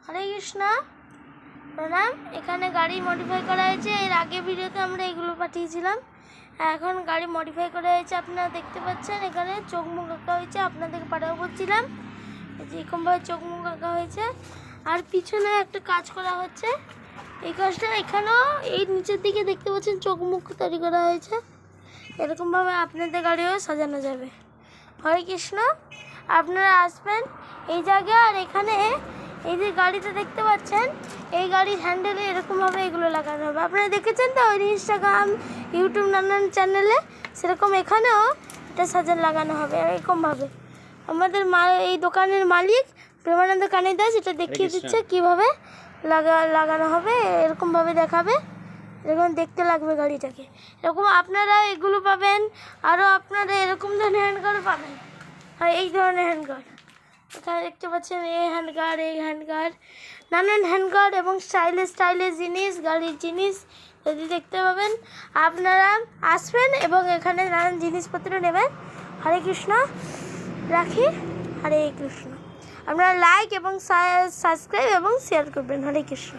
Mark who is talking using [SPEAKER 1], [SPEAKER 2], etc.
[SPEAKER 1] হরে কৃষ্ণ, প্রণাম। এখানে গাড়ি মডিফাই করা হয়েছে। এর আগে ভিডিওতে আমরা এগুলো পাঠিয়েছিলাম। এখন গাড়ি মডিফাই করা হয়েছে, আপনারা দেখতে পাচ্ছেন। এখানে চোখ মুখ আঁকা হয়েছে, আপনাদেরকে পাঠাবো বলছিলাম। এরকমভাবে চোখ মুখ আঁকা হয়েছে। আর পিছনে একটা কাজ করা হচ্ছে। এই কাজটা এখানেও এই নিচের দিকে দেখতে পাচ্ছেন চোখ মুখ তৈরি করা হয়েছে। এরকমভাবে আপনাদের গাড়িও সাজানো যাবে। হরে কৃষ্ণ, আপনারা আসবেন এই জায়গায়। আর এখানে এই যে গাড়িটা দেখতে পাচ্ছেন, এই গাড়ির হ্যান্ডেলে এরকমভাবে এগুলো লাগানো হবে। আপনারা দেখেছেন তো ওই ইনস্টাগ্রাম, ইউটিউব নানান চ্যানেলে, সেরকম এখানেও এটা সাজানো লাগানো হবে এরকমভাবে। আমাদের এই দোকানের মালিক প্রেমানন্দ কানাই দাস এটা দেখিয়ে দিচ্ছে কীভাবে লাগানো হবে। এরকমভাবে দেখাবে, এরকম দেখতে লাগবে গাড়িটাকে। এরকম আপনারা এগুলো পাবেন, আরও আপনারা এরকম ধরনের হ্যান্ডগার্ডও পাবেন। আর এই ধরনের হ্যান্ডগার্ড এখানে দেখতে পাচ্ছেন, এই হ্যান্ডগার্ড নানান হ্যান্ডগার্ড এবং স্টাইলিশ জিনিস, গাড়ির জিনিস যদি দেখতে পাবেন। আপনারা আসবেন এবং এখানে নানান জিনিসপত্র নেবেন। হরে কৃষ্ণ, রাখি। হরে কৃষ্ণ। আপনারা লাইক এবং সাবস্ক্রাইব এবং শেয়ার করবেন। হরে কৃষ্ণ।